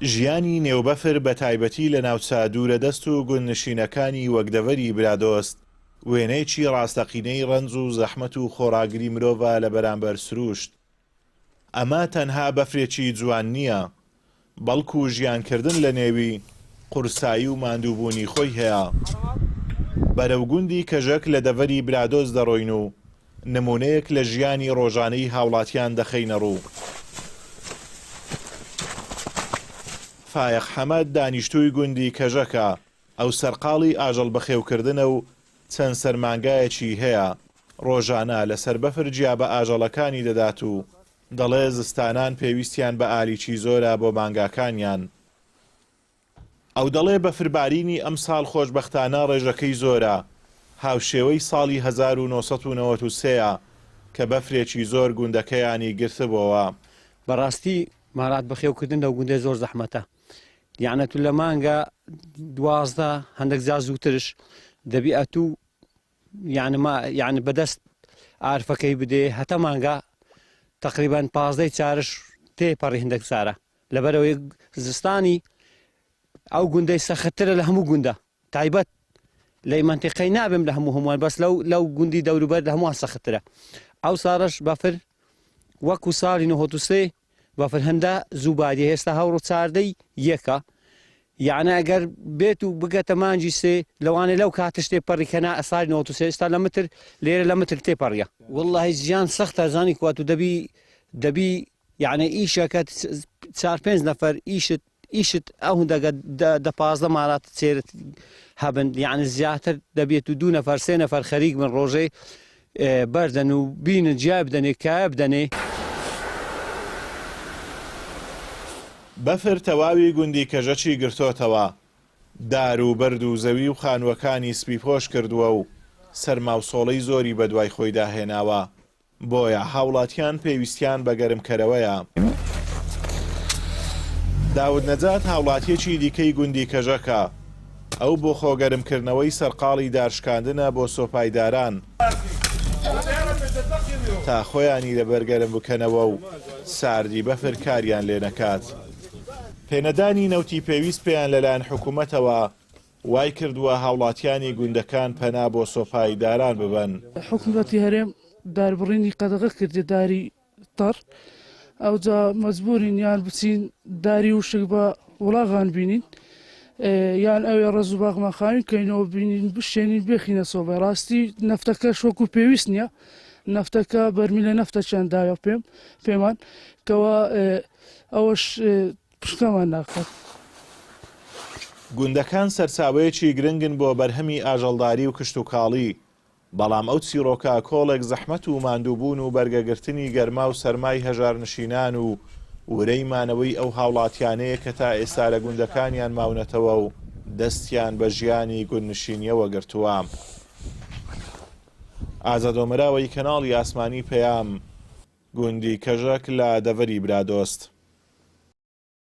ژیانی نێوبەفر بە تایبەتی لە ناوچە دوورەدەست و گوندنشینەکانی وەکدەڤەری برادۆست وێنەیەکی ڕاستەقینەی ڕەنج و زەحمەت و خۆڕاگری مرۆڤە لە بەرامبەر سروشت. ئەمە تەنها بەفرێکی جوان نییە، بەڵکو ژیانکردن لە نێوی قورسایی و ماندووبوونی خۆی هەیە. بەرەو گوندی کەژەک لە دەڤەری برادۆست دەڕۆین و نمونەیەک لە ژیانی ڕۆژانەی هاوڵاتیان دەخەینە ڕوو. فایق حەمەد دانیشتووی گوندی کەژەکە، ئەو سەرقاڵی ئاژەڵ بەخێوکردنە و چەند سەرمانگایەکی هەیە. ڕۆژانە لەسەر بەفر جیا بە ئاژەڵەکانی دەدات و دەڵێ زستانان پێویستیان بە ئالیکی زۆرە بۆ مانگاکانیان. ئەو دەڵێ بەفربارینی ئەم ساڵ خۆشبەختانە ڕێژەکەی زۆرە. هاوشێوەی ساڵی 1993 کە بەفرێکی زۆر گوندەکەیانی گرتبەوە. بەڕاستی مارات بەخێوکردن لەو گوندێ زۆر زەحمەتە. یعنە تو لە مانگە 12 هەندێک جار زووترش دەبی ئەتوو یعنی بەدەست ئارفەکەی بدێ هەتە مانگە تقریبان 15 چارش تێپەڕی هەندێک سارە لەبەرەوەی زستانی ئەو گوندەی سەختترە لە هەموو گوندە تایبەت لەی منتیقەی نابێم لە هەموو بەس لەو گوندی دەوروبەر لە هەمووان سەختترە. ئەو ساڕش بەفر وەکو ساڵی 93 بەفر هەندە زووباری هێستا هەوڕ و چاردەی یەکە. یعنی ئەگەر بێت و بگەتە مانجی سێ لەوانێ لەو کاتش تێپەڕی کەنا ئەساری 93 ئێستا لە متر لێرە لە متر تێپەڕیە. وەڵڵاهی ژیان سەختە زانی کوات و دەبی یعنی ئیشەکەت 4-5 نەفەر ئیشت ئەو هەندەگە 10-15 مارات چێرت هەبن، یعنی زیاتر دەبێت و 2 نەفەر 3 نەفەر خەریک من ڕۆژەی بەردەن و بینن جیا بدەنێ کایە بدەنێ. بەفر تەواوی گوندی کەژەکی گرتۆتەوە، دار و بەرد و زەوی و خانوەکانی سپی پۆش کردووە و سەرماوسۆڵەی زۆری بە دوای خۆی داهێناوە. بۆیە هاوڵاتیان پێویستیان بە گەرمکەرەوەیە. داود نەجات هاوڵاتیەکی دیکەی گوندی کەژەکە، ئەو بۆ خۆگەرمکردنەوەی سەرقاڵی دارشکاندنە بۆ سۆپایداران تا خۆیانی لەبەرگەرم بکەنەوە و ساردی بەفر کاریان لێ نەکات. پێنەدانی نەوتی پێویست پێیان لەلایەن حکوومەتەوە وای کردووە هاوڵاتیانی گوندەکان پەنا بۆ سۆپایداران ببەن. حکوومەتی هەرێم داربڕینی قەدەغە کردێ داری تەڕ، ئەوجا مەجبورین یان بچین داری وشک بە وڵاغان بینین یان ئەوێ ڕێز و باغمان خاوین کەینەوە بینین بشێنین بێخینە سۆبە. ڕاستی نەفتەکە شۆک و پێویست نییە، نەفتەکە بەرمیلە نەفتە چەند داوە پێمان کەەوە ئەوەش پشکەمان ناکات. گوندەکان سەرچاوەیەکی گرنگن بۆ بەرهەمی ئاژەڵداری و کشت و کاڵی، بەڵام ئەو چیرۆکە کۆڵێک زەحمەت و ماندووبوون و بەرگەگرتنی گەرما و سەرمای هەژارنشینان و ورەی مانەوەی ئەو هاوڵاتیانەیە کە تا ئێستا لە گوندەکانیان ماونەتەوە و دەستیان بە ژیانی گوندنشینیەوە گرتووە. ئازادۆمەراوەی کەناڵی ئاسمانی پەیام، گوندی کەژەک لە دەڤەری برادۆست.